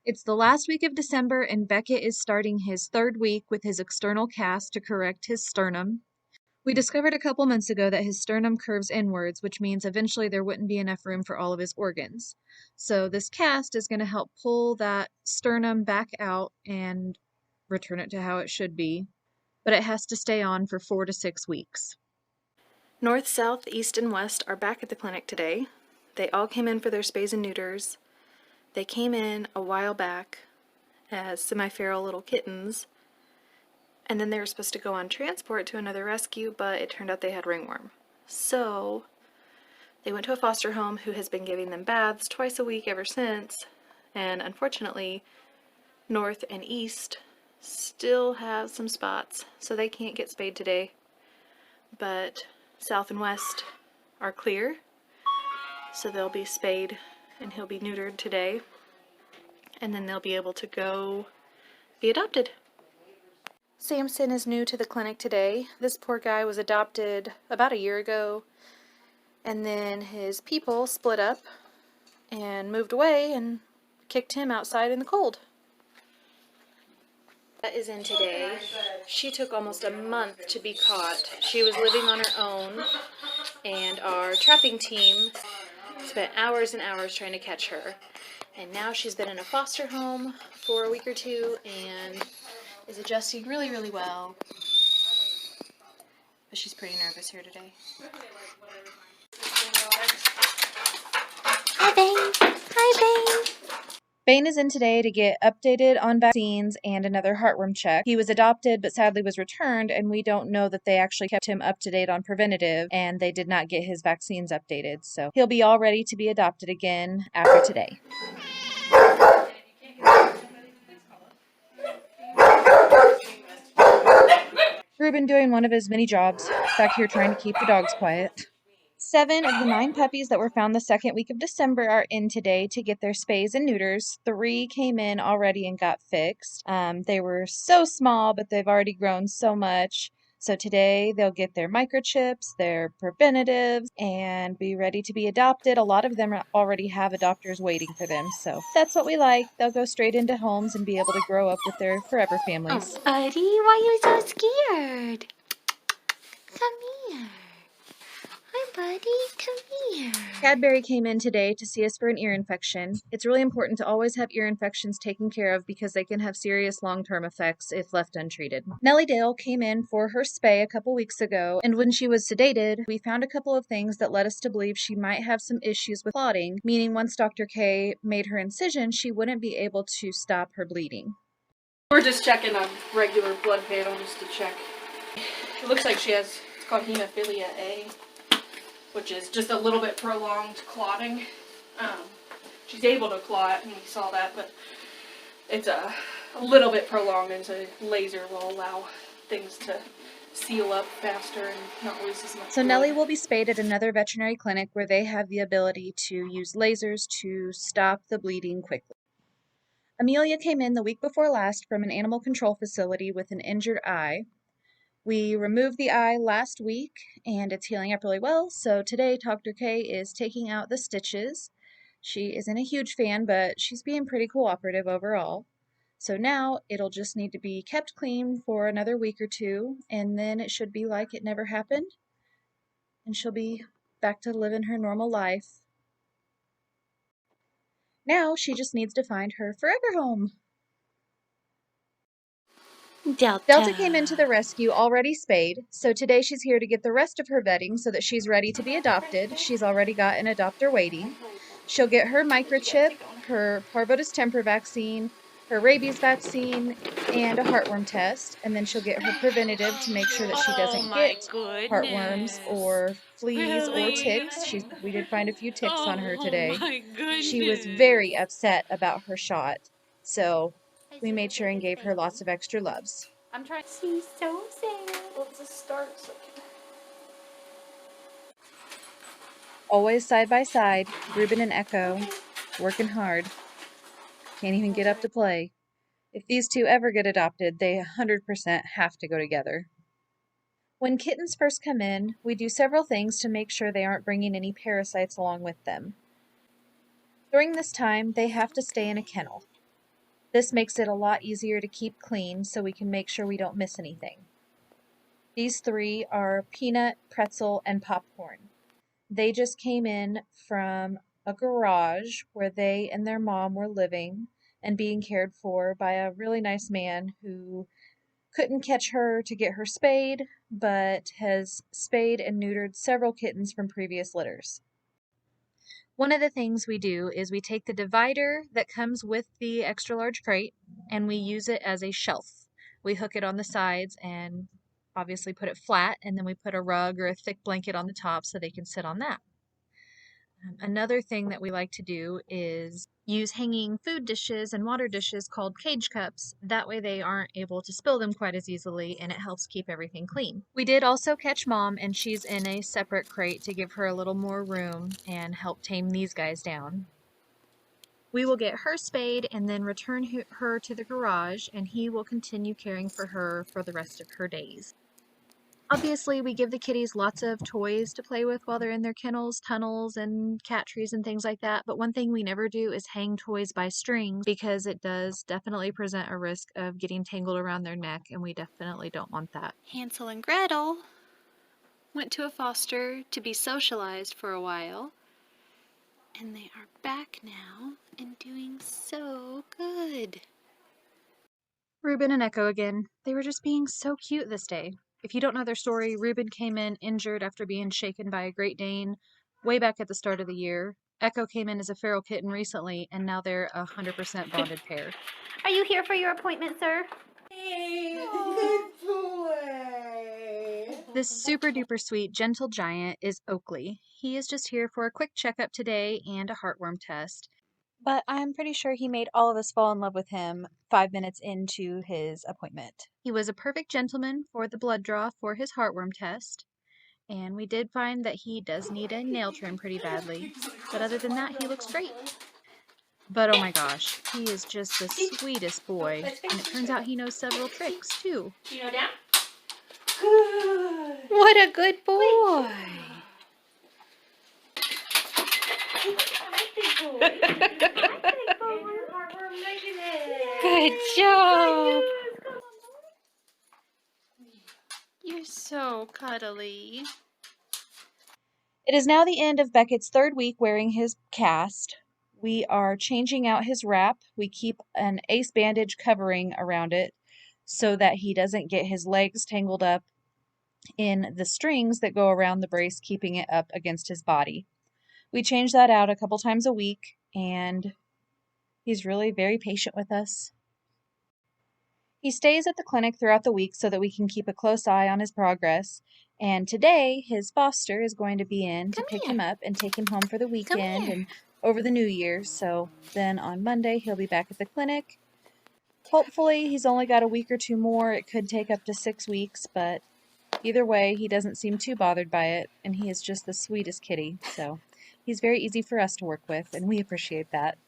It's the last week of December, and Beckett is starting his third week with his external cast to correct his sternum. We discovered a couple months ago that his sternum curves inwards, which means eventually there wouldn't be enough room for all of his organs. So this cast is going to help pull that sternum back out and return it to how it should be, but it has to stay on for 4 to 6 weeks. North, South, East, and West are back at the clinic today. They all came in for their spays and neuters. They came in a while back as semi-feral little kittens, and then they were supposed to go on transport to another rescue, but it turned out they had ringworm. So they went to a foster home who has been giving them baths twice a week ever since, and unfortunately North and East still have some spots, so they can't get spayed today, but South and West are clear, so they'll be spayed and he'll be neutered today, and then they'll be able to go be adopted. Sampson is new to the clinic today. This poor guy was adopted about a year ago, and then his people split up and moved away and kicked him outside in the cold. That is in today. She took almost a month to be caught. She was living on her own, and our trapping team spent hours and hours trying to catch her. And now she's been in a foster home for a week or two and is adjusting really, really well. But she's pretty nervous here today. Hi, Bane. Hi, Bane. Bane is in today to get updated on vaccines and another heartworm check. He was adopted but sadly was returned, and we don't know that they actually kept him up to date on preventative, and they did not get his vaccines updated. So he'll be all ready to be adopted again after today. Ruben doing one of his many jobs, back here trying to keep the dogs quiet. 7 of the 9 puppies that were found the second week of December are in today to get their spays and neuters. 3 came in already and got fixed. They were so small, but they've already grown so much. So today they'll get their microchips, their preventatives, and be ready to be adopted. A lot of them already have adopters waiting for them. So that's what we like. They'll go straight into homes and be able to grow up with their forever families. Oh, buddy, why are you so scared? Come here. Hi, buddy. Come here. Cadbury came in today to see us for an ear infection. It's really important to always have ear infections taken care of because they can have serious long-term effects if left untreated. Nellie Dale came in for her spay a couple weeks ago, and when she was sedated, we found a couple of things that led us to believe she might have some issues with clotting, meaning once Dr. K made her incision, she wouldn't be able to stop her bleeding. We're just checking a regular blood panel just to check. It looks like she has, it's called hemophilia A, which is just a little bit prolonged clotting. She's able to clot, and we saw that, but it's a little bit prolonged, and so laser will allow things to seal up faster and not lose as much So blood. Nellie will be spayed at another veterinary clinic where they have the ability to use lasers to stop the bleeding quickly. Amelia came in the week before last from an animal control facility with an injured eye. We removed the eye last week, and it's healing up really well, so today Dr. K is taking out the stitches. She isn't a huge fan, but she's being pretty cooperative overall. So now it'll just need to be kept clean for another week or 2, and then it should be like it never happened, and she'll be back to living her normal life. Now she just needs to find her forever home. Delta came into the rescue already spayed, so today she's here to get the rest of her vetting so that she's ready to be adopted. She's already got an adopter waiting. She'll get her microchip, her parvovirus temper vaccine, her rabies vaccine, and a heartworm test, and then she'll get her preventative to make sure that she doesn't get heartworms or fleas or ticks. We did find a few ticks on her today. She was very upset about her shot, so we made sure and gave her lots of extra loves. I'm trying. She's so sad. Let's just start so I can... Always side by side, Ruben and Echo, working hard. Can't even get up to play. If these two ever get adopted, they 100% have to go together. When kittens first come in, we do several things to make sure they aren't bringing any parasites along with them. During this time, they have to stay in a kennel. This makes it a lot easier to keep clean so we can make sure we don't miss anything. These three are Peanut, Pretzel, and Popcorn. They just came in from a garage where they and their mom were living and being cared for by a really nice man who couldn't catch her to get her spayed, but has spayed and neutered several kittens from previous litters. One of the things we do is we take the divider that comes with the extra large crate and we use it as a shelf. We hook it on the sides and obviously put it flat, and then we put a rug or a thick blanket on the top so they can sit on that. Another thing that we like to do is use hanging food dishes and water dishes called cage cups. That way they aren't able to spill them quite as easily, and it helps keep everything clean. We did also catch Mom, and she's in a separate crate to give her a little more room and help tame these guys down. We will get her spayed and then return her to the garage, and he will continue caring for her for the rest of her days. Obviously, we give the kitties lots of toys to play with while they're in their kennels, tunnels, and cat trees and things like that, but one thing we never do is hang toys by strings because it does definitely present a risk of getting tangled around their neck, and we definitely don't want that. Hansel and Gretel went to a foster to be socialized for a while, and they are back now and doing so good. Ruben and Echo again. They were just being so cute this day. If you don't know their story, Ruben came in injured after being shaken by a Great Dane way back at the start of the year. Echo came in as a feral kitten recently, and now they're a 100% bonded pair. Are you here for your appointment, sir? This super duper sweet, gentle giant is Oakley. He is just here for a quick checkup today and a heartworm test. But I'm pretty sure he made all of us fall in love with him 5 minutes into his appointment. He was a perfect gentleman for the blood draw for his heartworm test, and we did find that he does need a nail trim pretty badly, but other than that, he looks great. But oh my gosh, he is just the sweetest boy, and it turns out he knows several tricks too. Do you know down? What a good boy! Good job! You're so cuddly. It is now the end of Beckett's 3rd week wearing his cast. We are changing out his wrap. We keep an ace bandage covering around it so that he doesn't get his legs tangled up in the strings that go around the brace, keeping it up against his body. We change that out a couple times a week, and he's really very patient with us. He stays at the clinic throughout the week so that we can keep a close eye on his progress. And today, his foster is going to be in to pick him up and take him home for the weekend and over the New Year. So then on Monday, he'll be back at the clinic. Hopefully, he's only got a week or two more. It could take up to 6 weeks, but either way, he doesn't seem too bothered by it, and he is just the sweetest kitty. So he's very easy for us to work with, and we appreciate that.